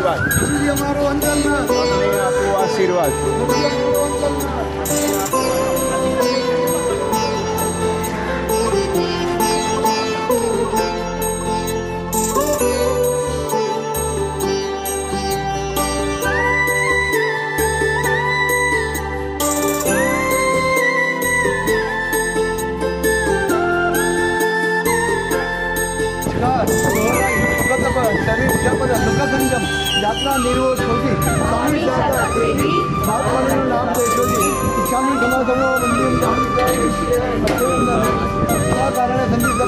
આશીર્વાદ. મને આપો આશીર્વાદ. शरीर जपद सुख संजम यात्रा निर्वोध होती स्वामी नाम देशोजी इच्छामी क्षमा सर्व मंदिर कारण संगीत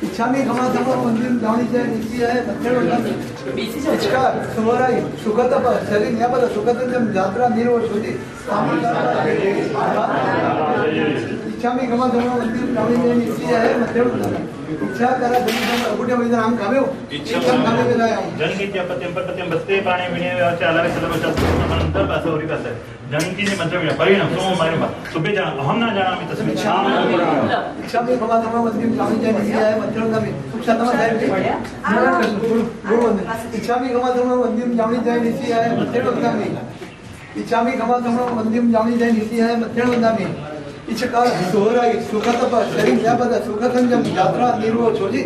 इच्छामी क्षमा सर्व मंदिर जानी जय नित्य है नमस्कार सुमराई सुखतप शरीर न्यापद सुखतंजम यात्रा निर्वोध होती इच्छामी क्षमा सर्व मंदिर जानी जय नित्य है इच्छा करा जन्म अगुटे में नाम काम्यो इच्छा कामे वेलाया जनकीत्य पत्यम पत्यम बस्ते पाणी विणे चालावे सलम चतुर्थ बासोरी बास जनकी ने मंत्र विना परिणाम सोम मारे बा सुबे जान अहम ना जानामि तस्मै इच्छा में भगवान सर्व मंदिर जानी जय नित्य है मध्यम में सुख शांतमा जाय इच्छा में भगवान सर्व मंदिर जानी जय नित्य है मध्यम में इच्छा में भगवान सर्व मंदिर जानी जय नित्य है मध्यम में इच्छा सोहराई सुखतप शरीर न्यापद सुख संजम यात्रा निर्वोध होती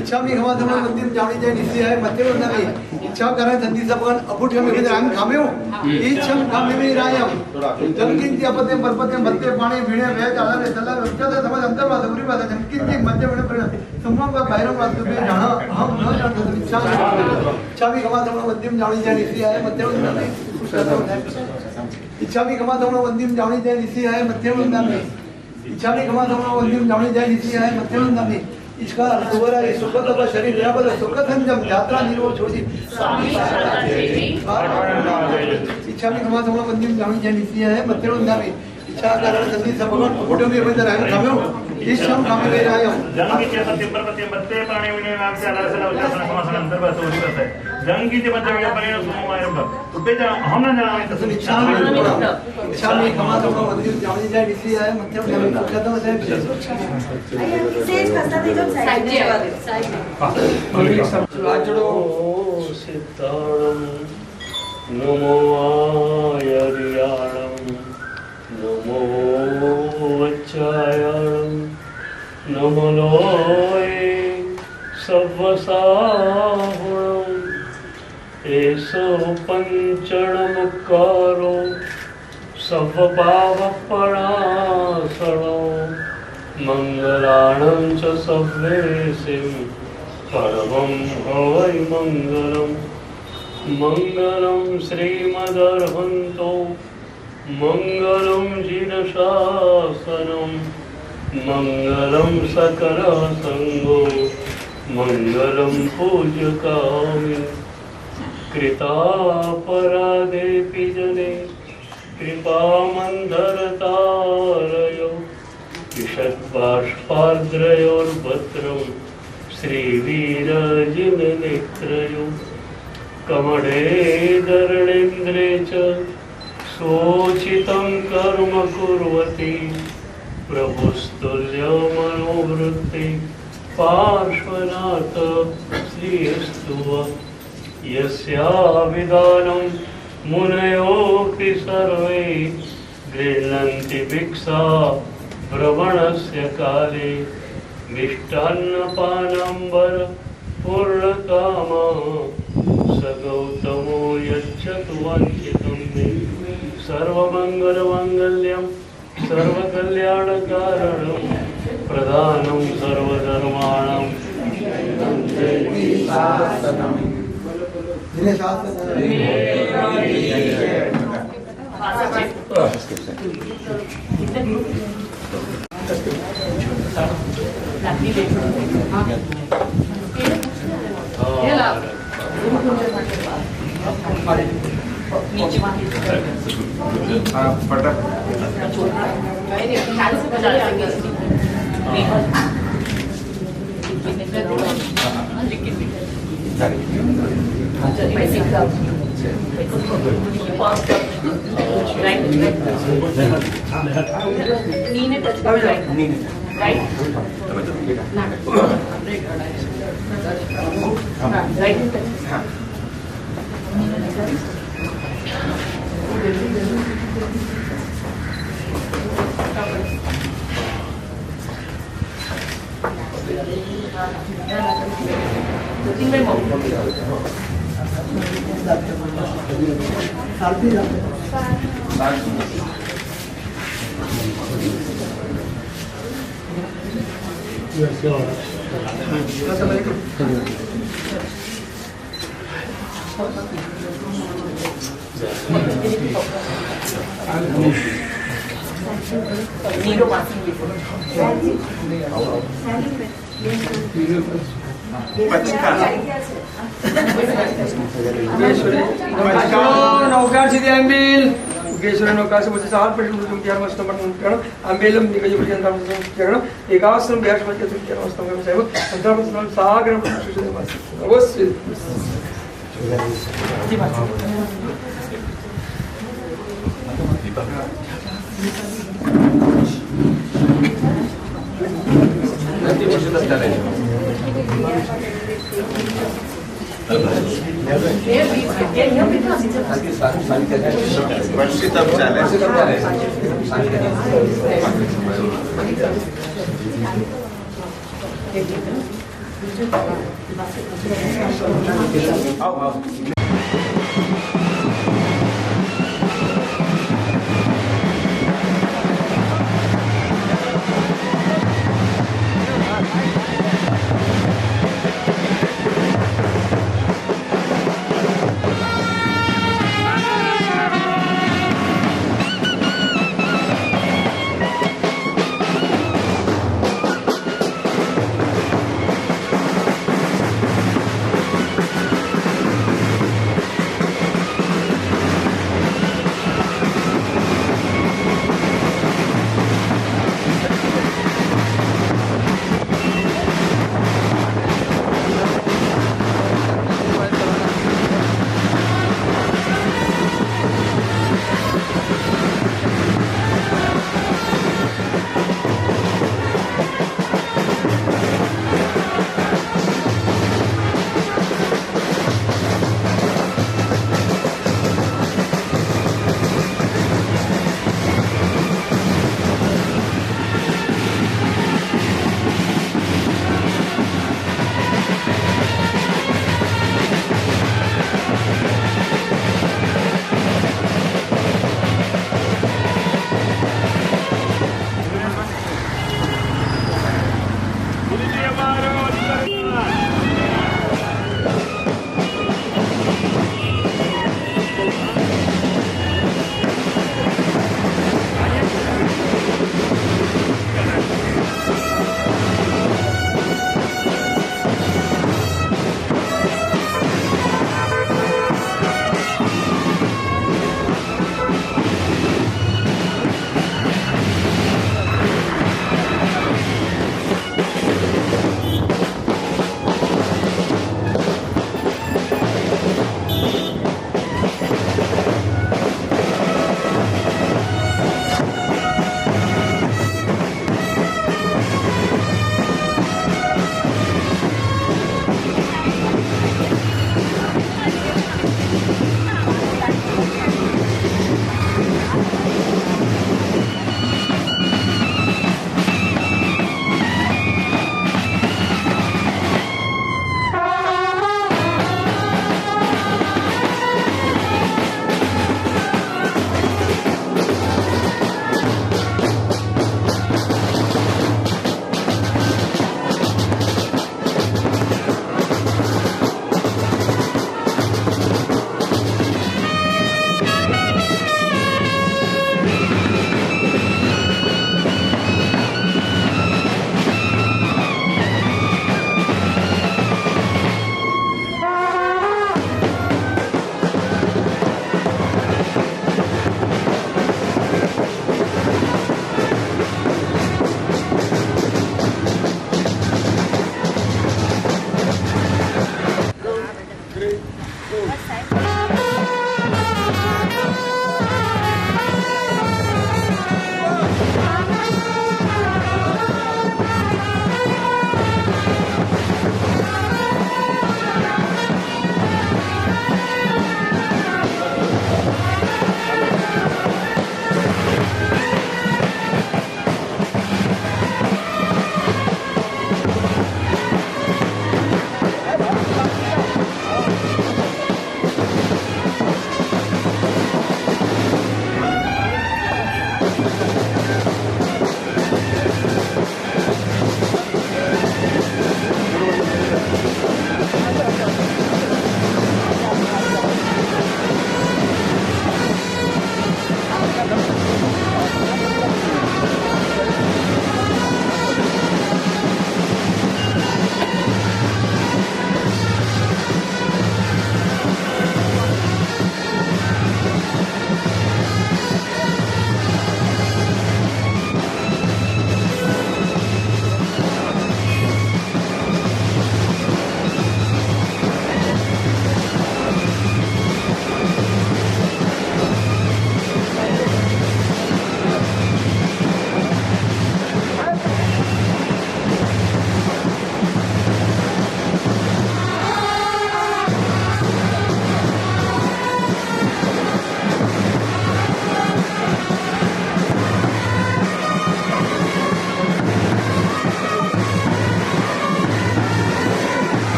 इच्छा में क्षमा सर्व मंदिर जानी जय नित्य है मध्यम में इच्छा करें संधि सपन अपुठ्य में राम खाम्यो इच्छम खामे में रायम जनकिंति अपत्यम परपत्यम भत्ते पाणी भिणे वे चालने चला उच्चत समझ अंतर्वाद उरी बात जनकिंति मध्य में परिणाम संभव का भैरव वास्तु में जाना हम न जानते इच्छा में क्षमा सर्व मंदिर जानी जय नित्य है मध्यम में इच्छा में क्षमा सर्व मंदिर जानी जय नित्य है मध्यम में इच्छा में क्षमा सर्व मंदिर जानी जय नित्य है मध्यम में इसका दोबारा सुखतप शरीर न्यापद सुख संजम यात्रा निर्वोध होती इच्छा में क्षमा सर्व मंदिर जानी जय नित्य है मध्यम में इच्छा कारण संधि सपन फोटो में बंद रहन खाम्यो इच्छम खामे वेलाया जनकी के पत्यम परपत्यम बत्ते पाणी विणे नाम से अलग से उच्चारण समासन अंतर बात होती है जनकी के मध्य में परिणाम सोम मारे बा सुबे जान अहम ना जानामि तस्मै इच्छा में क्षमा सर्व मंदिर जानी जय नित्य है मध्यम में खत्म है विशेष कसती जो साइड लाजड़ो सितारम नमो आयरियाणम नमो वच्चायणम नमो लोए सवसाहुणम एसो पंचणमुकारो सवभावपणासणो मंगलाणं च सव्वेसिं परमं हवै मंगलम् मंगलं श्रीमदर्हन्तो मंगलं जिनशासनं मंगलं सकलसंगो मंगलं पूज्यकामि कृतापराधेऽपि जने कृपामन्धरतारयो विशद्बाष्पार्द्रयोर्भद्रं श्रीवीरजिननेत्रयो कमले धरणेन्द्रे च सोचितं कर्म कुर्वति प्रभुस्तुल्यमनोवृत्ति पार्श्वनाथ श्रीस्तुव यस्याभिधानं मुनयोऽपि सर्वे गृह्णन्ति भिक्षा भ्रमणस्य काले मिष्टान्नपानाम्बर पूर्णकामा स गौतमो यच्छतु वाञ्छितं मे सर्वमङ्गलमाङ्गल्यं सर्वकल्याणकारणं प्रधानं सर्वधर्माणां शासन नौकार सीधे एम्बिल गेश्वर नौकार से मुझे 7 मिनट मुझे क्या मस्त नंबर करो एम्बिलम निकल जो मुझे अंदर करो एक आसन ब्याज मत के क्या मस्त नंबर से अंदर मत सागर अवश्य जी बात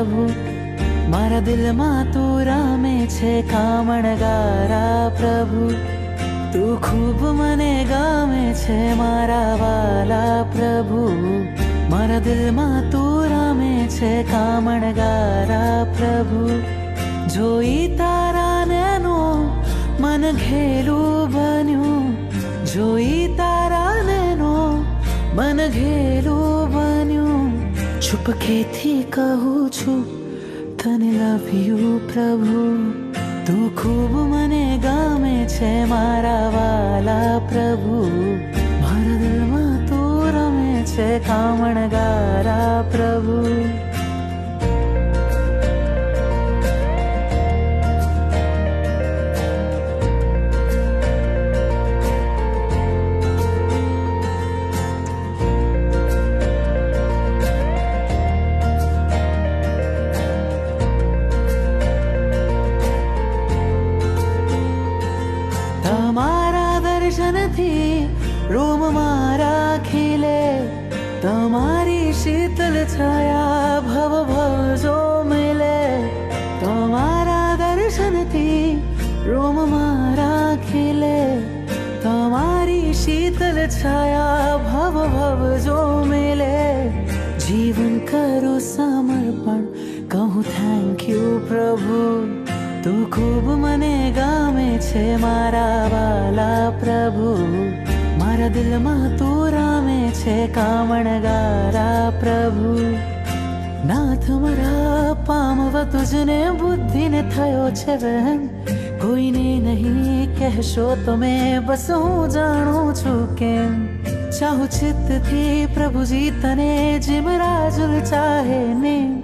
પ્રભુ મારા દિલમાં તું રામે છે કામણગારા પ્રભુ તું ખૂબ મને ગામે છે મારા વાલા પ્રભુ મારા દિલમાં તું રામે છે કામણગારા પ્રભુ જોઈ તારા નૈનો મન ઘેલું બન્યું જોઈ તારા નૈનો મન ઘેલું બન્યું ચૂપકેથી કહું છું તને લવ યુ પ્રભુ તું ખૂબ મને ગામે છે મારા વાલા પ્રભુ મારા દિલમાં તું રમે છે કામણગારા પ્રભુ रोम मारा खिले तमारी शीतल छाया भव भव जो मिले तमारा दर्शन थी रोम मारा खिले तमारी शीतल छाया भव भव जो मिले जीवन करो समर्पण कहूँ थैंक यू प्रभु તું ખૂબ મને ગામે છે મારા વાલા પ્રભુ મારા દિલમાં તું રામે છે કામણગારા પ્રભુ નાથ મારા પામવા તુજને બુદ્ધિને થયો છે વહેમ કોઈને નહીં કહેશો તમે બસ હું જાણું છું કેમ ચાહું ચિત્તથી પ્રભુજી તને જેમ રાજુલ ચાહે ને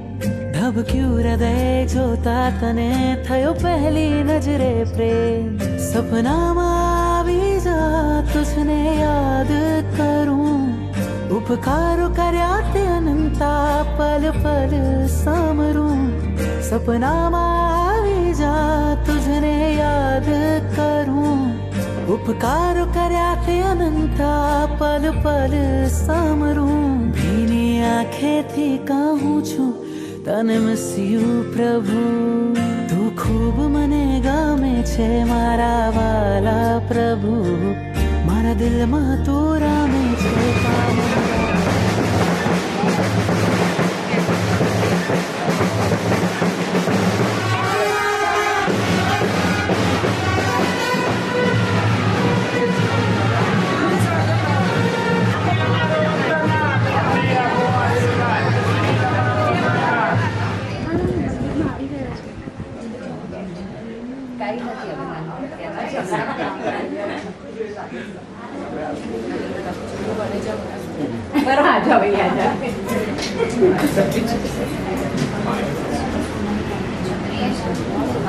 ધબક્યું હૃદય જોતા તને થયો પહેલી નજરે પ્રેમ સપનામાં આવી જા તુજને યાદ કરું ઉપકારો કર્યા તે અનંતા પલ પલ સમરું સપનામાં આવી જા તુજને યાદ કરું ઉપકારો કર્યા તે અનંતા પલ પલ સમરું ભીની આંખેથી કહું છું તને મિસ યુ પ્રભુ તું ખૂબ મને ગામે છે મારા વાલા પ્રભુ મારા દિલમાં તું રામે છે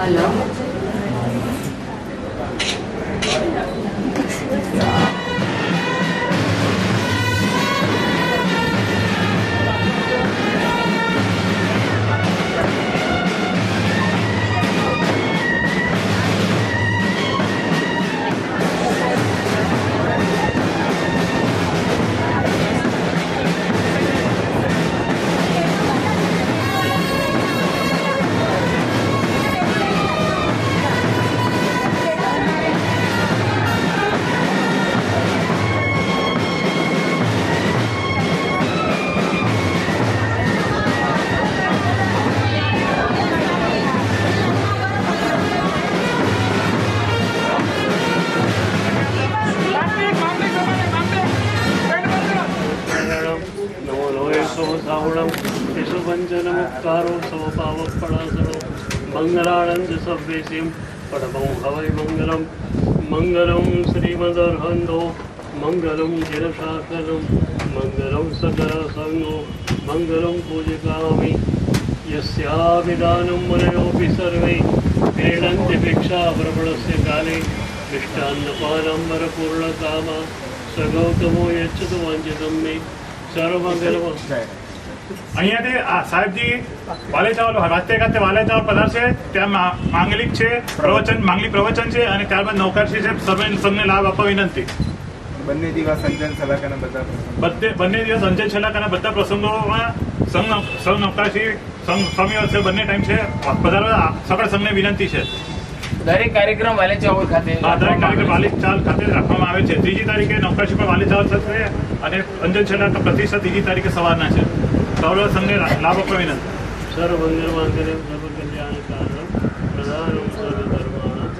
हेलो पंचनमुत्कारो स्वपावपणासरो मंगलानंद सव्येसिं पठमं हवै मंगलम मंगलम श्रीमदर्हंदो मंगलम जिरशासनं मंगलम सकरसंगो मंगलम पूजिकामि यस्याभिधानं मुनयोऽपि सर्वे क्रीडन्ति भिक्षाप्रपणस्य काले मिष्टान्नपानम्बरपूर्णकामा स गौतमो यच्छतु वाञ्छितं मे सर्वमंगलम् અહીંયાથી સાહેબજી વાલેચાવલ વાતે ખાતે વાલેચાવલ પધારશે ત્યાં માંગલિક છે પ્રવચન માંગલિક પ્રવચન છે અને ત્યારબાદ નૌકરશ્રી છે સર્વને લાભ આપવા વિનંતી બંને દિવસ અંજન સલાકાના બધા બંને દિવસ અંજન સલાકાના બધા પ્રસંગોમાં સંઘ નૌકાશી સંઘ સ્વામી વચ્ચે બંને ટાઈમ છે પધારવા સકળ સંઘને વિનંતી છે. દરેક કાર્યક્રમ વાલેચાવર ખાતે દરેક કાર્યક્રમ વાલીચાલ ખાતે રાખવામાં આવે છે. 3જી તારીખે નૌકાશી પર વાલીચાલ થશે અને અંજન છેલ્લા પ્રતિષ્ઠા 3જી તારીખે સવારના છે. સૌરવ સંઘને લાભ આપવા વિનંતી. સર્વ મંગલ માંગલ્યમ સર્વ કલ્યાણ કારણમ પ્રધાનમ સર્વ ધર્માણામ.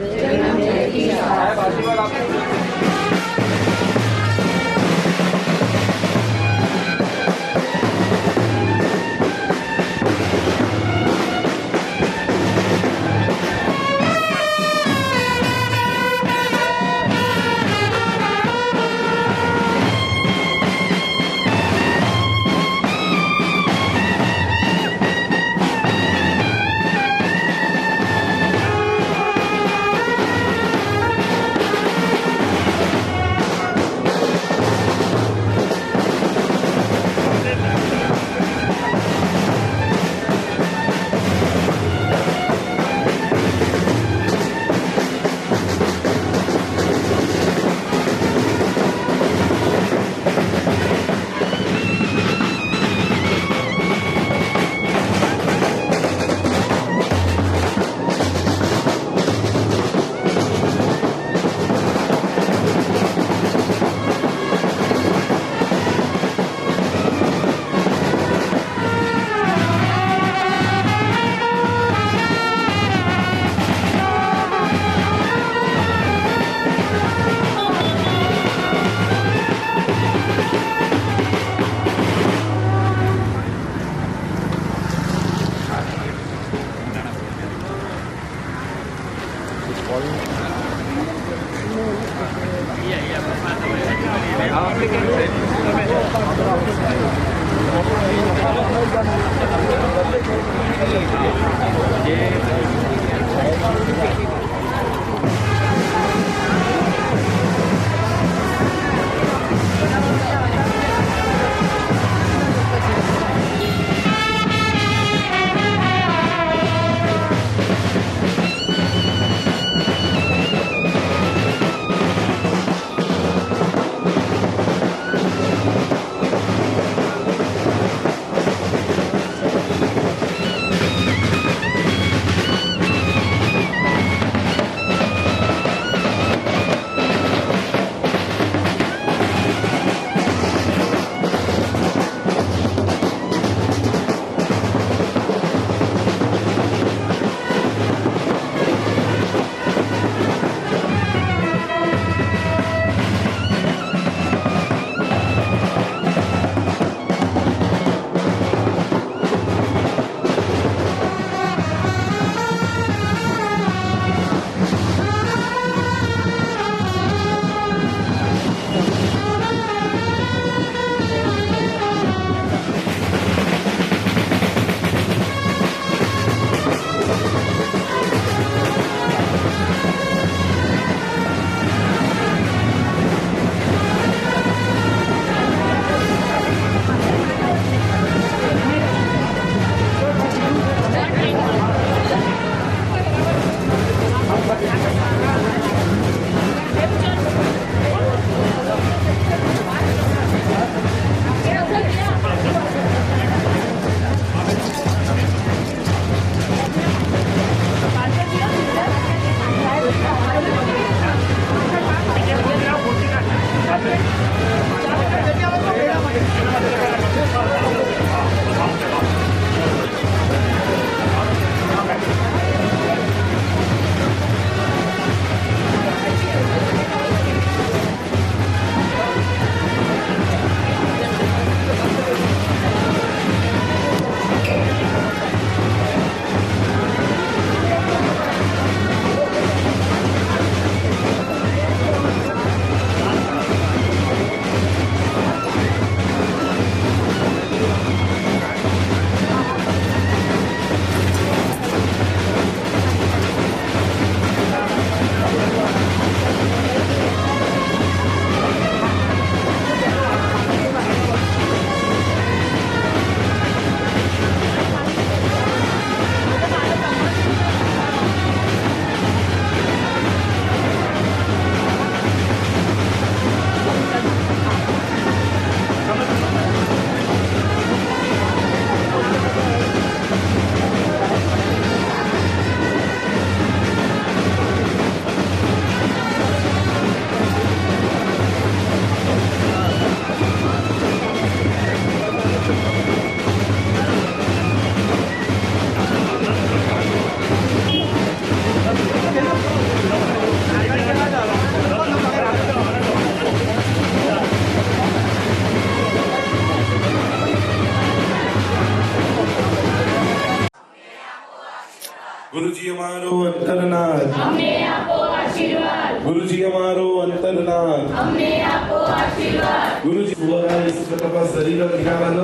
ગુરુજી અમારો અંતરનાથ અમને આપો આશીર્વાદ ગુરુજી અમારો અંતરનાથ અમને આપો આશીર્વાદ ગુરુજી સુવરાય સુખતપા શરીર નિરાવન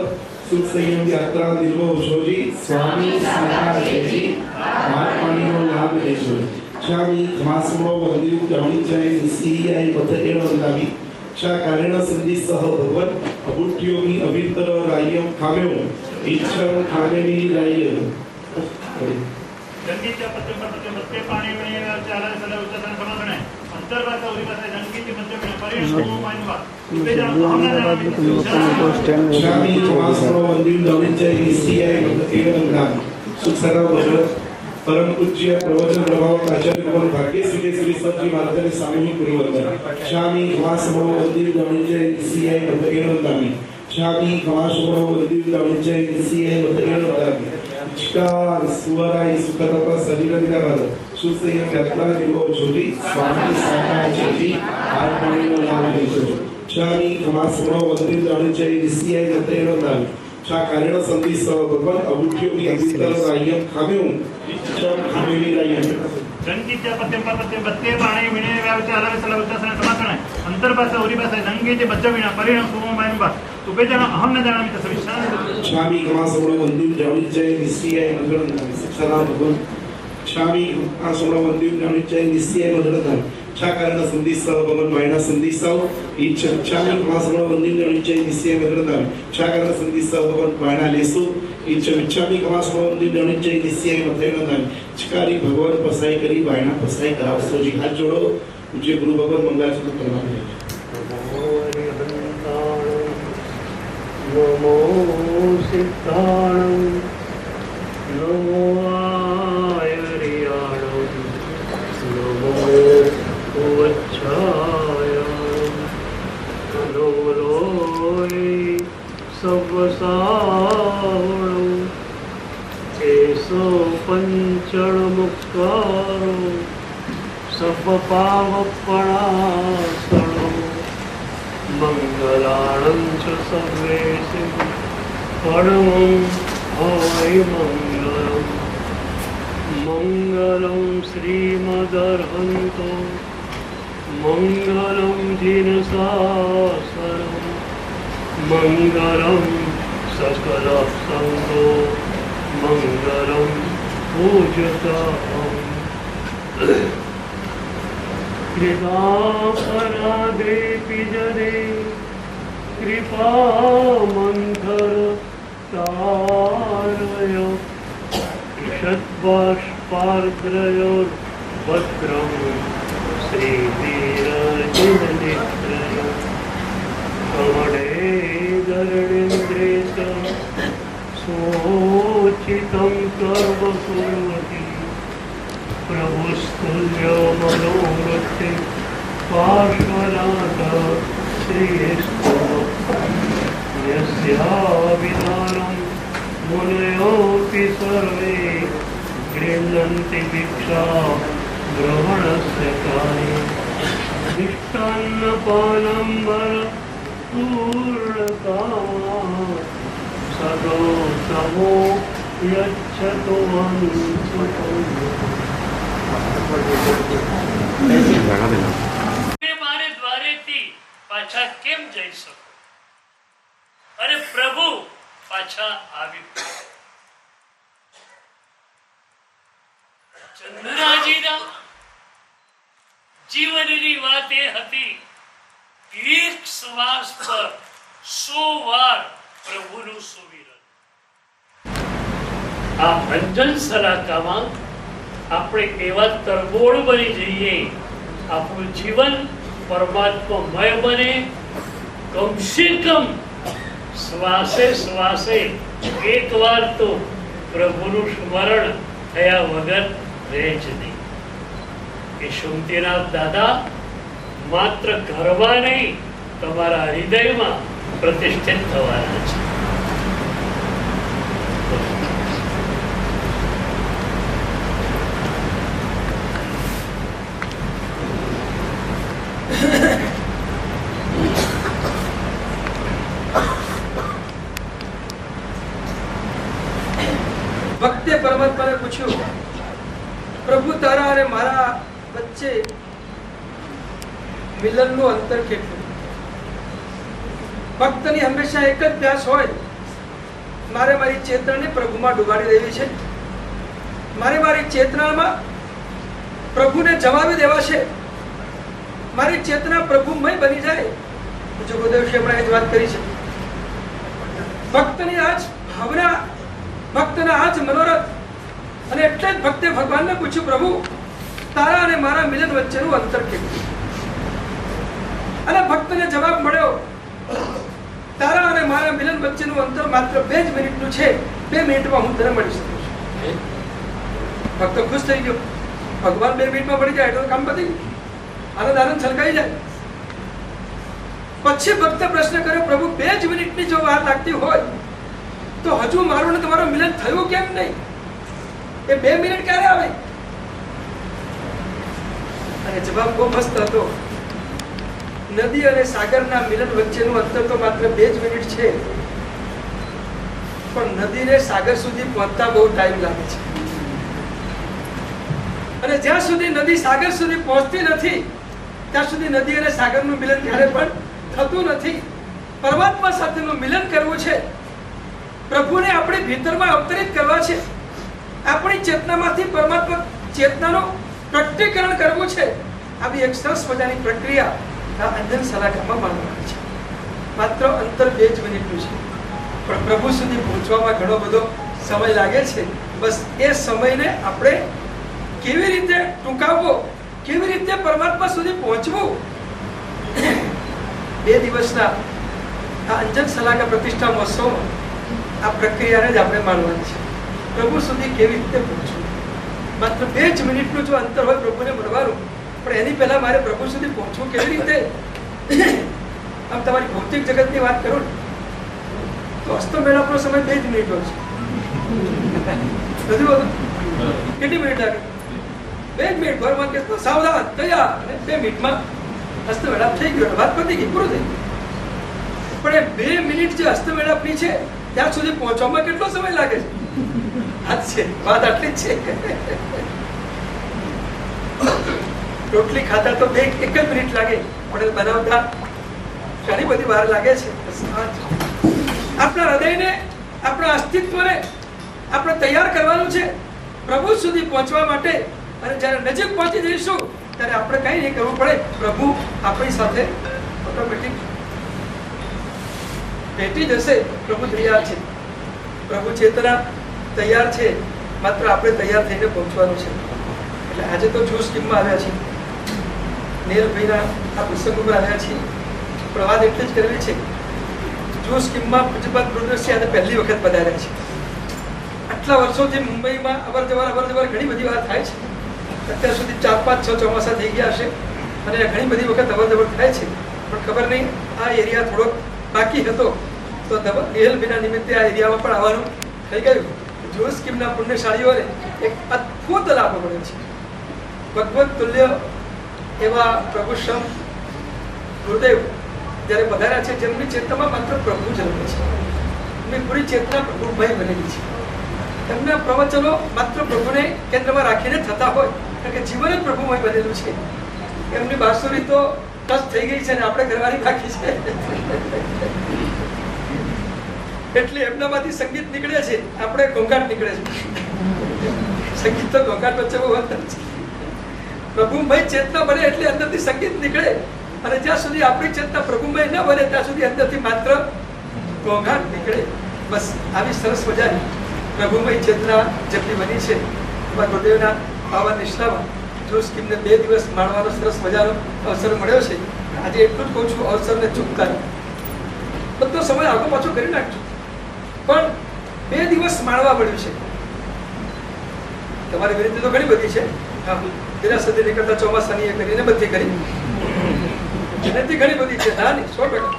સુખ સંયમ યાત્રા નિર્વો શોજી સ્વામી સારાજી આત્માણીનો લાભ લેજો સ્વામી ખમાસમો વંદિત જાણી જાય નિસીયાય પથેણો લાવી શા કારેણ સંધિ સહ ભગવન અબુટ્યોગી અભિતર રાયમ ખામ્યો ઈચ્છા ખામેની રાય જંગીच्या पत्ते पाणी मिळे चाला सला उच्चारण समापन अंतर्गत उरी पासे जंगीची मध्य मिळे परिणाम मानवा उपेजा स्वामी वासनो वंदित दौड़ीचे ईसीआई एवं नाम सुखसरा भगवत परम पूज्य प्रवचन प्रभाव आचार्य भगवान भाग्य श्री श्री संजी महाराज सामूहिक गुरुवंदन स्वामी वासनो वंदित दौड़ीचे ईसीआई एवं नाम स्वामी वासनो वंदित दौड़ीचे ईसीआई एवं नाम नमस्कार सुवराय सुखतपा शरीर निरावरण सुसंयम यात्रा निर्भो शोधी स्वामी साराजी आत्माણીનો લાભ લેજો स्वामी खमासमो वंदित जाणीचे ईसीआई जतेनो नाम शा कारेण संधि सह भगवान अबुट्योगी अभितर रायम खाम्यो इच्छा खामेली रायम जंगीच्या पत्ते पाणी मिळे चाला सला उच्चारण समापन अंतर्गत उरी पासे जंगीचे मध्य मिळे परिणाम मानवा उपेजा अहम न जानामि तस्विशान स्वामी खमासमो वंदित जाणीचे ईसीआई मंगल सदा भगवान स्वामी खमासमो वंदित जाणीचे ईसीआई मंगल शा कारण संधि सह भगवान वायना संधि सह इच्छा स्वामी खमासमो वंदित जाणीचे ईसीआई मंगल शा कारण संधि सह भगवान वायना लेसु इच्छा स्वामी खमासमो वंदित जाणीचे ईसीआई मंगल चिकारी भगवान पसाई करी वायना पसाई करावसो जी हाथ जोड़ो मुझे गुरु भगवान मंगलाचरण प्रणाम नमो सिद्धाणं नमो आयर्याणं नमो वच्छायां नमो लोय सवसावणं केशो पंचणमुक्तारो सपपावपणासणं मंगलाणं च सर्वेषु परमं हवै मंगलम् मंगलं श्रीमदर्हन्तो मंगलं जिनसासनं मंगलं सकलसंगो मंगलं पूजताम् कृपापराधेऽपि जने कृपामन्थर तारय षट्बाष्पार्द्रयोर्भद्रं श्रीधीरजिननेत्रय कमले धरणीन्द्रे च सोचितं सर्वकुर्वति प्रभुस्तुल्यो मनोवृत्ति पार्श्वनाथ श्रीस्तव यस्याविधानं मुनयोऽपि सर्वे गृह्णन्ति भिक्षा ग्रहणस्य काले मिष्टान्नपानं वरपूर्णकामा सदो तमो यच्छतो મારે દ્વારેથી પાછા કેમ જઈ શકું? અરે પ્રભુ પાછા આવી ચંદ્રાજીના જીવનની વાત એ હતી, એક શ્વાસ પર 100 વાર પ્રભુનું સુમિરન. આ ભંજન સલાકામાં આપણે એવા તરબોળ બની જઈએ, આપણું જીવન પરમાત્મામય બને. કમસે કમ શ્વાસે શ્વાસે એક વાર તો પ્રભુનું સ્મરણ થયા વગર રહે જ નહીં. એ સુમતીનાથ દાદા માત્ર ઘરમાં નહીં, તમારા હૃદયમાં પ્રતિષ્ઠિત થવાના છે. ભક્તે પરમાત્માને પૂછ્યું મિલનનું અંતર કેટલું. ભક્તની હંમેશા એક જ પ્યાસ હોય, મારે મારી ચેતનાને પ્રભુમાં ડુબાડી દેવી છે, મારે મારી ચેતનામાં પ્રભુને જમાવી દેવા છે, મારી ચેતના પ્રભુમય બની જાય. પૂજ્ય ગુરુદેવશ્રી હમણાં એ જ વાત કરી છે. ભક્તની આજ ભાવના, ભક્તના આજ મનોરથ, અને એટલે જ ભક્તે ભગવાનને પૂછ્યું, પ્રભુ તારા અને મારા મિલન વચ્ચેનું અંતર કેટલું? અને ભક્તને જવાબ મળ્યો, તારા અને મારા મિલન વચ્ચેનું અંતર માત્ર 2 જ મિનિટનું છે. 2 મિનિટમાં હું તને મળી શકું છું. ભક્ત ખુશ થઈ ગયો. ભગવાન 2 મિનિટમાં મળી જાય તો કામ પતી ગયું. આનંદ આનંદ છલકાઈ જાય. પછી ભક્ત પ્રશ્ન કર્યો, પ્રભુ 2 જ મિનિટની જો વાર લાગતી હોય તો હજુ મારું ને તમારું મિલન થયું કેમ નહીં? એ 2 મિનિટ ક્યારે આવે? અને જવાબ બહુ મસ્ત હતો. નદી અને સાગરના મિલન વચ્ચેનું અંતર તો માત્ર 2 જ મિનિટ છે, પણ નદીને સાગર સુધી પહોંચતા બહુ ટાઈમ લાગે છે. અને જ્યાં સુધી નદી સાગર સુધી પહોંચતી નથી ત્યાં સુધી નદી અને સાગરનું મિલન ક્યારે પણ થતું નથી. પરમાત્મા સાથેનું મિલન કરવું છે, પ્રભુને આપણી ભીતરમાં અવતરિત કરવા છે, આપણી ચેતનામાંથી પરમાત્મા ચેતનાનું પ્રકટીકરણ કરવું છે. આવી એક સરસ મજાની પ્રક્રિયા આ અંજન સલાકામાં માનવામાં છે. માત્ર અંતર 2 જ મિનિટનું છે, પણ પ્રભુ સુધી પહોંચવામાં ઘણો બધો સમય લાગે છે. બસ એ સમયને આપણે કેવી રીતે ટૂંકાવવો, કેવી રીતે પરમાત્મા સુધી પહોંચવું, 2 દિવસના આ અંજન સલાકા પ્રતિષ્ઠા મહોત્સવમાં આ પ્રક્રિયાને જ આપણે માનવાની છે. પ્રભુ સુધી કેવી રીતે પહોંચવું? માત્ર 2 જ મિનિટનું જો અંતર હોય પ્રભુને મળવાનું, પણ એની પહેલા મારે પ્રભુ સુધી પહોંચવું કેવી રીતે? આમ તમારી ભૌતિક જગતની વાત કરું ને તો અસ્તમેળાપનો સમય 2 જ મિનિટ હોય છે. નથી હોતું? કેટલી મિનિટ લાગે? 2 જ મિનિટ. ઘરમાં કે સાવધાન તૈયાર, અને 2 મિનિટમાં અસ્તમેળાપ થઈ ગયો, વાત પતી ગઈ, પૂરું થઈ ગયું. પણ એ 2 મિનિટ જે અસ્તમેળાપની છે ત્યાં સુધી પહોંચવામાં કેટલો સમય લાગે છે? વાત આટલી જ છે. રોટલી ખાતા તો 1 જ મિનિટ લાગે, પણ બનાવતા ઘણી બધી વાર લાગે છે. આપણા હૃદયને, આપણા અસ્તિત્વને આપણે તૈયાર કરવાનું છે પ્રભુ સુધી પહોંચવા માટે. અને જ્યારે નજીક પહોંચી જઈશું ત્યારે આપણે કંઈ નહીં કરવું પડે, પ્રભુ આપણી સાથે ઓટોમેટિક ભેટી જશે. પ્રભુ તૈયાર છે, પ્રભુ ચેતના તૈયાર છે, માત્ર આપણે તૈયાર થઈને પહોંચવાનું છે. એટલે આજે તો જો સ્કીમમાં આવ્યા છીએ, નીલભાઈના આ પ્રસંગ ઉપર આવ્યા છીએ, પણ વાત એટલી જ કરવી છે, જો સ્કીમમાં પૂજ્યપાદ ગુરુદેવશ્રી આજે પહેલી વખત પધાર્યા છે. આટલા વર્ષોથી મુંબઈમાં અવર જવર ઘણી બધી વાર થાય છે. અત્યાર સુધી 4, 5, 6 ચોમાસા થઈ ગયા હશે, અને ઘણી બધી વખત અવર જવર થાય છે. પણ ખબર નહીં, આ એરિયા થોડોક બાકી હતો તો નીલભાઈના નિમિત્તે આ એરિયામાં પણ આવવાનું થઈ ગયું. જો સ્કીમના પુણ્યશાળીઓને એક અદ્ભુત લાભ મળ્યો છે. ભગવત તુલ્ય એવા પ્રભુશ્રમ ગુરુદેવ જ્યારે પધાર્યા છે, જેમની ચેતનામાં માત્ર પ્રભુ જ રહે છે, એમની પૂરી ચેતના પ્રભુમય બનેલી છે. એમના પ્રવચનો માત્ર પ્રભુને કેન્દ્રમાં રાખીને થતા હોય, કારણ કે જીવન જ પ્રભુમય બનેલું છે. એમની બાંસુરી તો ટચ થઈ ગઈ છે ને આપણે કરવાની બાકી છે. એટલે એમનામાંથી સંગીત નીકળે છે, આપણે ઘોંઘાટ નીકળે છે. સંગીત તો ઘોંઘાટ વચ્ચે બહુ અંતર છે. પ્રભુમય ચેતના બને એટલે અંદરથી સંગીત નીકળે, અને જ્યાં સુધી આપણી ચેતના પ્રભુમય ન બને ત્યાં સુધી અંદરથી માત્ર ઘોંઘાટ નીકળે. બસ આવી સરસ મજાની પ્રભુમય ચેતના જેટલી બની છે એમાં ગુરુદેવના આવા નિષ્ઠામાં જો સ્કીમને 2 દિવસ માણવાનો સરસ મજાનો અવસર મળ્યો છે. આજે એટલું જ કહું છું, અવસરને ચૂકતા બધો સમય આગો પાછો કરી નાખજો, પણ 2 દિવસ માણવા મળ્યું છે. તમારી વિનંતી તો ઘણી બધી છે, તેના સુધી નીકળતા ચોમાસાની એ કરીને બધી કરી વિનંતી ઘણી બધી છે. ના નહીં, 100%.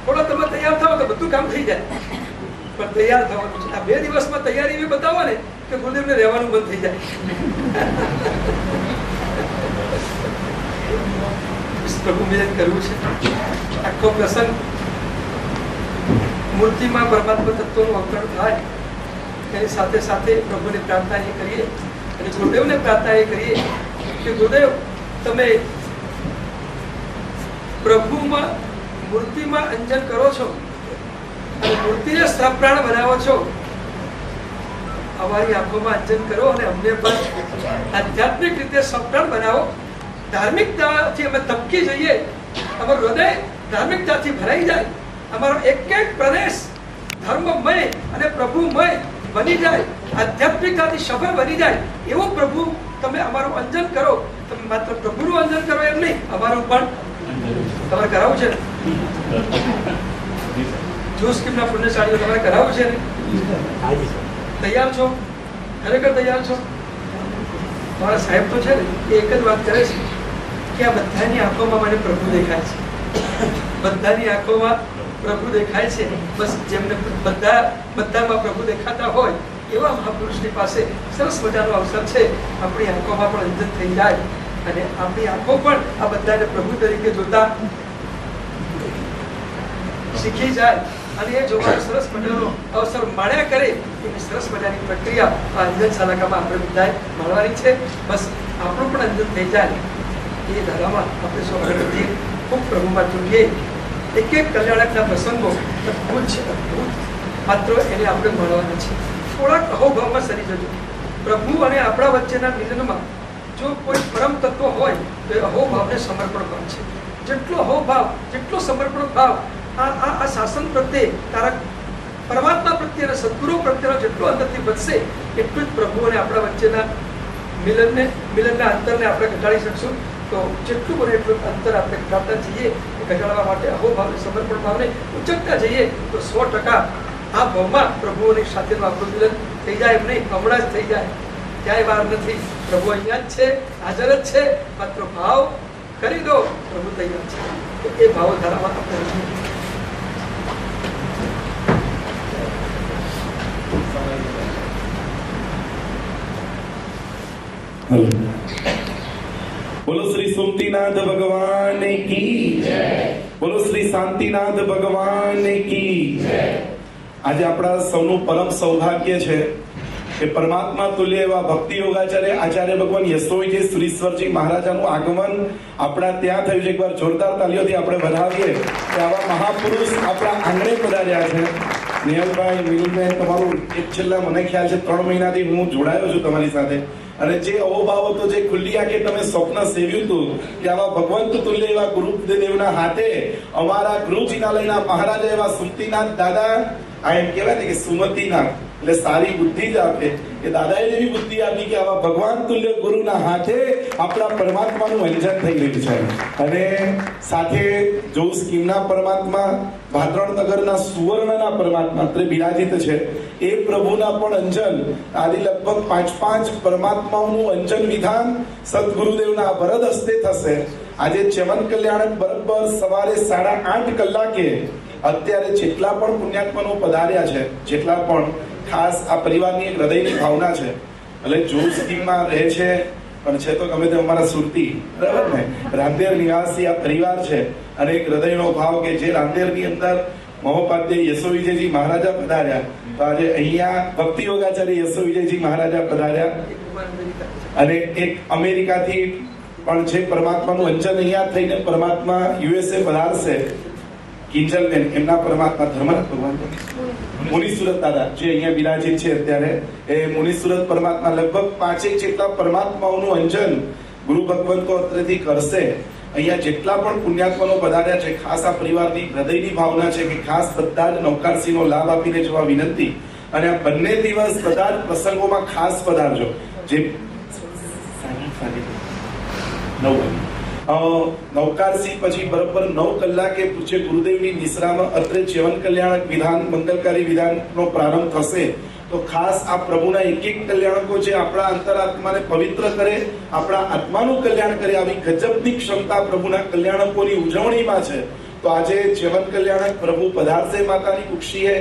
થોડા તમે તૈયાર થાવ તો બધું કામ થઈ જાય, પણ તૈયાર થવાનું છે. આ 2 દિવસમાં તૈયારી એવી બતાવો ને કે ગુરુદેવને રહેવાનું બંધ થઈ જાય. પ્રભુ મિલન કરવું છે. આખો પ્રસંગ મૂર્તિમાં પરમાત્મા તત્વનું અવતરણ થાય, એની સાથે સાથે પ્રભુને પ્રાર્થના એ કરીએ અને ગુરુદેવને પ્રાર્થના એ કરીએ કે ગુરુદેવ તમે પ્રભુમાં મૂર્તિમાં અંજન કરો છો અને મૂર્તિને સપ્રાણ બનાવો છો. અમારી આંખોમાં અંજન કરો અને અમને પણ આધ્યાત્મિક રીતે સપ્રાણ બનાવો. ધાર્મિકતાથી અમે તપકી જઈએ, અમારું હૃદય ધાર્મિકતાથી ભરાઈ જાય, અમારો એક એક પ્રદેશ ધર્મમય અને પ્રભુમય બની જાય, આધ્યાત્મિકતાથી સફળ બની જાય એવું પ્રભુ તમે અમારું અંજન કરો. તમે માત્ર પ્રભુનું અંજન કરો એમ નહીં, અમારું પણ તમારે કરાવવું છે. જોશ કિમના પુણ્યશાળીઓ તમારે કરાવવું છે ને? તૈયાર છો? ખરેખર તૈયાર છો? તમારા સાહેબ તો છે ને એ એક જ વાત કરે છે કે આ બધાની આંખોમાં મને પ્રભુ દેખાય છે, બધાની આંખોમાં પ્રભુ દેખાય છે. બસ જેમને બધામાં પ્રભુ દેખાતા હોય એવા મહાપુરુષની પાસે સરસ મજાનો અવસર છે. આપણી આંખોમાં પણ અંજન થઈ જાય અને આપણી આંખો પણ આ બધાને પ્રભુ તરીકે જોતા શીખી જાય અને એ જોવાનો સરસ મજાનો અવસર માણ્યા કરે એવી સરસ મજાની પ્રક્રિયા આ અંજન શાલાકામાં આપણે બધાએ મળવાની છે. બસ આપણું પણ અંજન થઈ જાય એ ધારામાં આપણે સૌ આગળ ખૂબ પ્રભુમાં જોઈએ. એક એક કલ્યાણકના પ્રસંગો અદ્ભુત છે, અદ્ભુત. માત્ર એને આપણે મળવાના છે. થોડાક અહોભાવમાં સરી જજો. પ્રભુ અને આપણા વચ્ચેના મિલનમાં જો કોઈ પરમ તત્વ હોય તો એ અહોભાવને સમર્પણ ભાવ છે. જેટલો અહોભાવ, જેટલો સમર્પણ ભાવ આ શાસન પ્રત્યે, તારા પરમાત્મા પ્રત્યે અને સદગુરુ પ્રત્યેનો જેટલો અંદરથી વધશે એટલું જ પ્રભુ અને આપણા વચ્ચેના મિલનના અંતરને આપણે ઘટાડી શકશું. તો જેટલું બને એટલું અંતર આપણે ઘટાડતા જઈએ, ઘટાડવા માટે અહોભાવને સમર્પણ ભાવને ઉચકતા જઈએ તો 100% આ ભાવમાં પ્રભુઓની સાથેનું આપણું મિલન થઈ જાય. એમ નહીં, હમણાં જ થઈ જાય, ક્યાંય વાર નથી. પ્રભુ અહીંયા જ છે, હાજર જ છે. માત્ર ભાવ કરી દો, પ્રભુ તૈયાર છે. તો એ ભાવ ધારામાં આપણે બોલો શ્રી સુમતીનાથ ભગવાન કી જય. બોલો શ્રી શાંતિનાથ ભગવાન કી જય. આજે આપણા સૌનું પરમ સૌભાગ્ય છે કે પરમાત્મા તુલ્ય એવા ભક્તિ યોગાચાર્ય આચાર્ય ભગવાન યશોવીજી સુરીશ્વરજી મહારાજાનું આગમન આપણા ત્યાં થયું છે. એકવાર જોરદાર તાલીઓથી આપણે વધાવીએ કે આવા મહાપુરુષ આપણા આંગણે પધાર્યા છે. નિયલભાઈ, મિલનબેન, તમારું એક છેલ્લા મને ખ્યાલ છે 3 મહિનાથી હું જોડાયો છું તમારી સાથે અને જે અહોભાવ હતો, જે ખુલ્લી આંખે તમે સ્વપ્ન સેવ્યું હતું કે આવા ભગવંત તુલ્ય એવા ગુરુદેવના હાથે અમારા ગુરુજીનાલયના મહારાજા એવા સુમતીનાથ દાદા, આ એમ કહેવાય ને કે સુમતીનાથ એટલે સારી બુદ્ધિ જ આપે, કે દાદાએ એવી બુદ્ધિ આપી કે આવા ભગવાન તુલ્ય ગુરુના હાથે આપણા પરમાત્માનું અંજન થઈ રહ્યું છે. અને સાથે જો સ્કીમના પરમાત્મા, ભાદરણ નગરના સુવર્ણના પરમાત્મા તે બિરાજિત છે. એ પ્રભુના પણ અંજન આજે લગભગ 5 પરમાત્માઓનું અંજન વિધાન સદગુરુદેવના વરદ હસ્તે થશે. આજે ચ્યવન કલ્યાણક બરાબર સવારે 8:30 કલાકે અત્યારે જેટલા પણ પુણ્યાત્માનો પધાર્યા છે, જેટલા પણ ખાસ આ પરિવારની એક હૃદયની ભાવના છે. એટલે જો સ્કીમમાં રહે છે પણ છે તો ગમે તે અમારા સુરતી, બરાબર ને, રાંદેર નિવાસી આ પરિવાર છે અને એક હૃદયનો ભાવ કે જે રાંદેરની અંદર મહોપાધ્યાય યશોવિજયજી મહારાજા પધાર્યા, તો આજે અહીંયા ભક્તિ યોગાચાર્ય યશોવિજયજી મહારાજા પધાર્યા અને એક અમેરિકાથી પણ છે પરમાત્માનું અંજન અહીંયા થઈને પરમાત્મા યુએસએ પધારશે. કિંજલબેન, એમના પરમાત્મા ધર્મનાથ ભગવાન મુનિસુરત દાદા જે અહીંયા બિરાજિત છે અત્યારે, એ મુનિસુરત પરમાત્મા લગભગ 5 જેટલા પરમાત્માઓનું અંજન ગુરુ ભગવંતો અત્રેથી કરશે. અહીંયા જેટલા પણ પુણ્યાત્માનો પધાર્યા છે, ખાસ આ પરિવારની હૃદયની ભાવના છે કે ખાસ બધા જ નવકારસિંહનો લાભ આપીને જવા વિનંતી. અને આ બંને દિવસ બધા જ પ્રસંગોમાં ખાસ પધારજો. જે 9 નવકારસિંહ પછી બરોબર 9 કલાકે પૂજ્ય ગુરુદેવની નિશ્રામાં અત્રે જીવન કલ્યાણક વિધાન, મંગલકારી વિધાનનો પ્રારંભ થશે. તો ખાસ આ પ્રભુના એક કલ્યાણકો જે આપણા અંતરાત્માને પવિત્ર કરે, આપણા આત્માનું કલ્યાણ કરે, આવી ગજબની ક્ષમતા પ્રભુના કલ્યાણકોની ઉજવણીમાં છે. તો આજે જીવન કલ્યાણક પ્રભુ પધારશે. માતાની કુક્ષીએ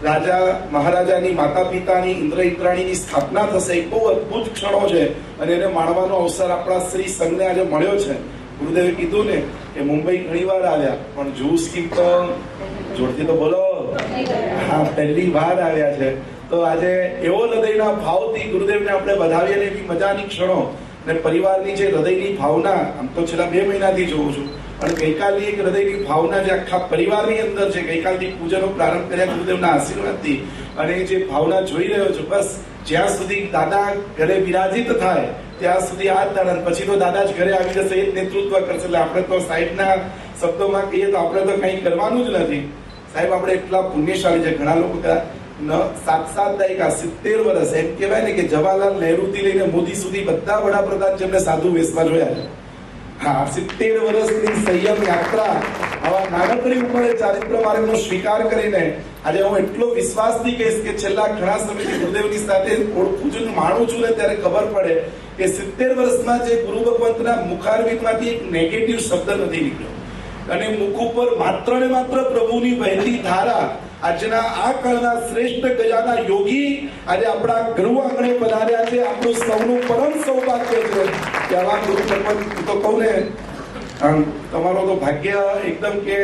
રાજા મહારાજાની, માતા પિતાની, ઇન્દ્ર ઇન્દ્રાણીની સ્થાપના થશે. એક બહુ અદભુત ક્ષણો છે અને એને માણવાનો અવસર આપણા શ્રી સંઘને આજે મળ્યો છે. ગુરુદેવે કીધું ને કે મુંબઈ ઘણી વાર આવ્યા પણ જૂ સ્કીમ તો જોડતી તો બોલો, હા, પહેલી વાર આવ્યા છે. તો આજે એવો હૃદયના ભાવથી ગુરુદેવને આપણે વધાવીએ ને એવી મજાની ક્ષણો ને પરિવારની જે હૃદયની ભાવના, આમ તો છેલ્લા 2 મહિનાથી જોઉં છું પણ ગઈકાલની એક હૃદયની ભાવના જે આખા પરિવારની અંદર છે, ગઈકાલથી પૂજાનો પ્રારંભ કર્યા ગુરુદેવના આશીર્વાદથી, અને જે ભાવના જોઈ રહ્યો છું, બસ જ્યાં સુધી દાદા ઘરે વિરાજિત થાય ત્યાં સુધી આ જ દાદા, પછી તો દાદા જ ઘરે આવી જશે, એ જ નેતૃત્વ કરશે. એટલે આપણે તો સાહેબના શબ્દોમાં કહીએ તો આપણે તો કંઈ કરવાનું જ નથી. સાહેબ આપણે એટલા પુણ્યશાળી છે. ઘણા લોકો 7 દાયકા 70 વર્ષ એમ કહેવાય ને કે જવાહરલાલ નહેરુથી લઈને મોદી સુધી બધા વડાપ્રધાન જેમને સાધુ વેશમાં જોયા છે. હા, 70 વર્ષની સંયમ યાત્રા આવા નાનકડી ઉંમરે ચારિત્ર માર્ગનો સ્વીકાર કરીને આજે હું એટલો વિશ્વાસથી કહીશ કે છેલ્લા ઘણા સમયથી ગુરુદેવની સાથે ઓળખું છું, માણું છું ને ત્યારે ખબર પડે કે 70 વર્ષમાં જે ગુરુ ભગવંતના મુખારવિંદમાંથી એક નેગેટિવ શબ્દ નથી નીકળ્યો, અને મુખ ઉપર માત્ર ને માત્ર પ્રભુની વહેતી ધારા. આજના આ કાળના શ્રેષ્ઠ ગજાના યોગી આજે આપણા ગૃહ આંગણે પધાર્યા છે. આપણું સૌનું પરમ સૌભાગ્ય છે કે આવા ગુરુ ભગવંત, તો કહું ને તમારો તો ભાગ્ય એકદમ કે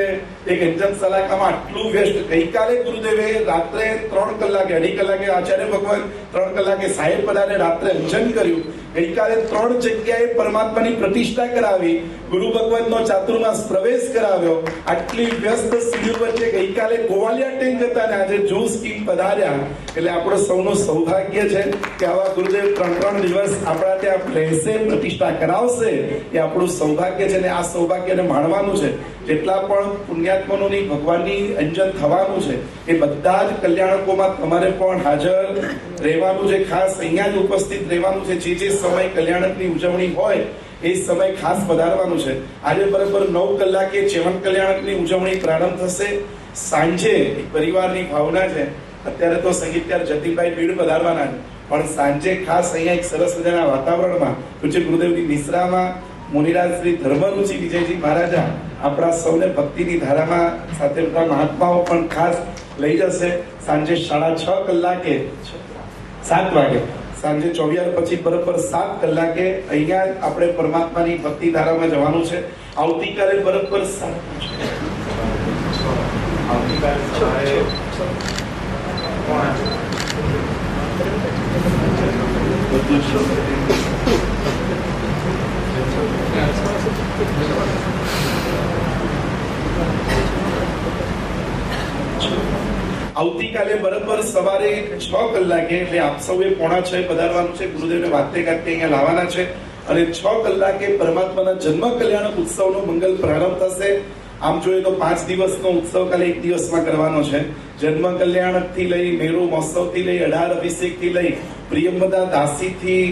એક અંજન સલાકામાં આટલું વેસ્ટ. ગઈકાલે ગુરુદેવે રાત્રે 3 કલાકે 2.5 કલાકે આચાર્ય ભગવાન, 3 કલાકે સાહેબ પધારે, રાત્રે અંજન કર્યું. ગઈકાલે 3 જગ્યાએ પરમાત્માની પ્રતિષ્ઠા કરાવી, ગુરુ ભગવાનનો ચાતુર્માસ પ્રવેશ કરાવ્યો. આટલી વ્યસ્ત શિબિર વચ્ચે ગઈકાલે ગોવાલિયા ટેન્ક હતા ને આજે જૂ સ્કીમ પધાર્યા. એટલે આપણો સૌનું સૌભાગ્ય છે કે આવા ગુરુદેવ 3 દિવસ આપણા ત્યાં રહેશે, પ્રતિષ્ઠા કરાવશે. એ આપણું સૌભાગ્ય છે, ને આ સૌભાગ્યને માણવાનું છે. જેટલા પણ પુણ્યાત્માઓની ભગવાનની અંજન થવાનું છે એ બધા જ કલ્યાણકોમાં તમારે પણ હાજર રહેવાનું છે. ખાસ અહીંયા જ ઉપસ્થિત રહેવાનું છે. જે સમય કલ્યાણકની ઉજવણી હોય એ સમય ખાસ પધારવાનું છે. આજે બરાબર 9 કલાકે ચેવન કલ્યાણકની ઉજવણી પ્રારંભ થશે. સાંજે પરિવારની ભાવના છે, અત્યારે તો સંગીતકાર જતીનભાઈ ભીડ પધારવાના છે, પણ સાંજે ખાસ અહીંયા એક સરસ મજાના વાતાવરણમાં પૂજ્ય ગુરુદેવની નિશ્રામાં મુનિરાજ શ્રી ધર્મરુચિ વિજયજી મહારાજા આપણા સૌને ભક્તિની ધારામાં સાથે બધા મહાત્માઓ પણ ખાસ લઈ જશે. સાંજે 6:30 કલાકે 7 વાગે સાંજે 24 પછી બરાબર 7 કલાકે અહીંયા આપણે પરમાત્માની ભક્તિ ધારામાં જવાનું છે. આવતીકાલે બરાબર આવતીકાલે બરાબર સવારે 6 કલાકે એટલે આપ સૌએ 5:45 પધારવાનું છે. ગુરુદેવને વાતે ગાતે અહીંયા લાવવાના છે, અને 6 કલાકે પરમાત્માના જન્મ કલ્યાણક ઉત્સવનો મંગલ પ્રારંભ થશે. આમ જોઈએ તો 5 દિવસનો ઉત્સવ કાલે 1 દિવસમાં કરવાનો છે. જન્મ કલ્યાણક થી લઈ મેરુ મહોત્સવ થી લઈ 18 અભિષેક થી લઈ પ્રિયંવદા દાસી થી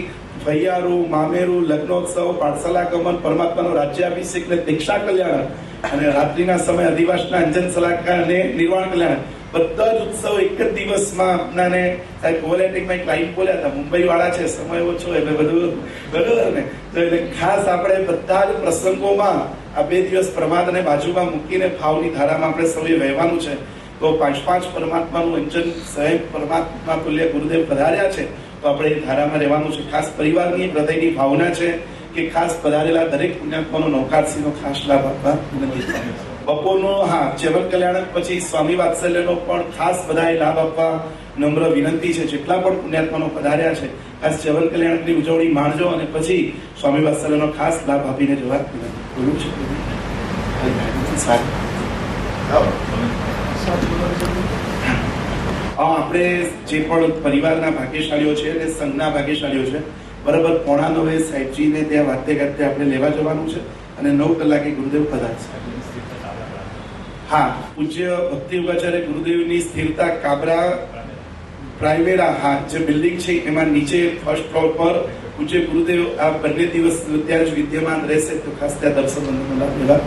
ભૈયારું, મામેરું, લગ્નોત્સવ, પાઠશાલા ગમન, પરમાત્માનો રાજ્યાભિષેક ને દીક્ષા કલ્યાણ, અને રાત્રિના સમય અધિવાસના અંજન સલાકા અને નિર્વાણ કલ્યાણ, બધા જ ઉત્સવ એક જ દિવસમાં આપનાને સાહેબ કોલેટિકમાં એક લાઈન બોલ્યા હતા, મુંબઈ વાળા છે, સમય ઓછો એટલે બધું બરોબર ને. તો એટલે ખાસ આપણે બધા જ પ્રસંગોમાં આ 2 દિવસ પ્રમાદને બાજુમાં મૂકીને ભાવની ધારામાં આપણે સૌએ વહેવાનું છે. તો 5 પરમાત્માનું અંજન સાહેબ પરમાત્મા તુલ્ય ગુરુદેવ પધાર્યા છે, તો આપણે એ ધારામાં રહેવાનું છે. ખાસ પરિવારની હૃદયની ભાવના છે કે ખાસ પધારેલા દરેક પુણ્યાત્માનો નૌકારસીનો ખાસ લાભ આપવા વિનંતી. બપોરનો ચેવન કલ્યાણક પછી સ્વામી વાત્સલ્યનો પણ ખાસ બધાએ લાભ આપવા નમ્ર વિનંતી છે. જેટલા પણ પુણ્યાત્માનો પધાર્યા છે ખાસ ચેવન કલ્યાણકની ઉજવણી માણજો, અને પછી સ્વામી વાત્સલ્યનો ખાસ લાભ આપીને જવા વિનંતી. બોલું છે આપણે જે પણ પરિવારના ભાગ્યશાળીઓ છે અને સંઘના ભાગ્યશાળીઓ છે, બરાબર 8:45 સાહેબજીને ત્યાં વાતે ગાતે આપણે લેવા જવાનું છે, અને 9 કલાકે ગુરુદેવ પધારશે. હા, પૂજ્ય ભક્તિ યોગાચાર્ય ગુરુદેવની સ્થિરતા કાબરા પ્રાઇવેરા જે બિલ્ડિંગ છે એમાં નીચે ફર્સ્ટ ફ્લોર પર પૂજ્ય ગુરુદેવ આ બંને દિવસ ત્યાં જ વિદ્યમાન રહેશે. તો ખાસ ત્યાં દર્શન લેવા.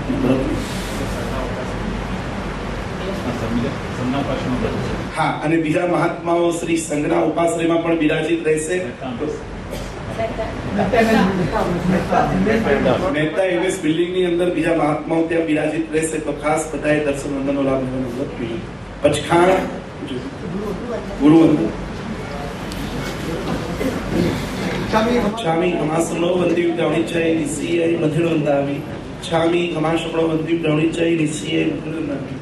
હા, અને બીજા મહાત્માઓ શ્રી સંઘના ઉપાશ્રયમાં પણ બિરાજિત રહેશે. મહેતા એમએસ બિલ્ડિંગ ની અંદર બીજા મહાત્માઓ ત્યાં બિરાજિત રહેશે. તો ખાસ બધાએ દર્શન વંદનનો લાભ લેવાનો. પચખાણ ગુરુવંદન છામી ઘમાસણો વંદી ઉડાવણી નિશ્ચય મધુરંદાવી છામી ઘમાસણો વંદી ઉડાવણી નિશ્ચય મધુરંદાવી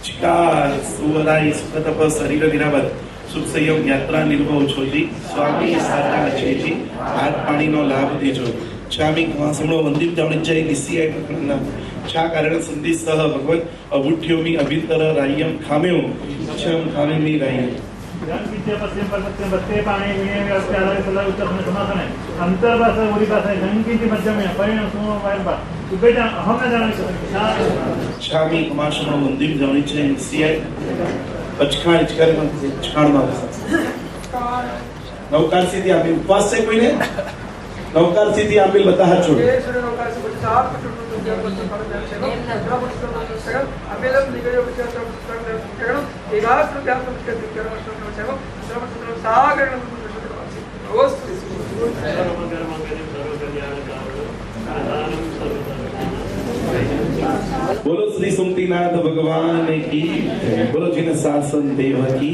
ચિકાર સુવરાઈ સુખતપ શરીર વિરાવત સુખ સંયમ યાત્રા નિર્ભવ છોજી સ્વામી સારા છેજી હાથ પાણીનો લાભ દેજો. श्यामी समूह वंदित जावणीच्या निसीआय प्रकरणना छा कारण संधी सह भगवत अबुठ्यो मी अभितर रायम खाम्यो छम खामे मी रायम ज्ञान विद्या पश्चिम पश्चिम बत्ते पाणी विनय व्यवस्थे आधारित सल्ला उत्तर समासन है अंतर्भाषा उरी भाषा है जंकी की मध्य में परिणाम सुनो वायर बा बेटा हम न जाने सकते श्यामी समूह वंदित जावणीच्या निसीआय अचखाण इचकार छाण मारे नौकार सीधी आमिल उपवास से कोई ने नौकार सीधी आमिल बता हाथ छोड़ केशरी नौकार से बच्चे साथ में टूटू टूटू यार बच्चे पढ़ जाते हैं दूसरा बच्चे सगल अमेलम निकले बच्चे तरफ एकास रुपया तो बच्चे दिक्कत बच्चे बच्चे दूसरा बच्चे सागर रोज बोलो श्री सुमतिनाथ भगवान की बोलो जिन शासन देव की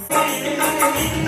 Thank you.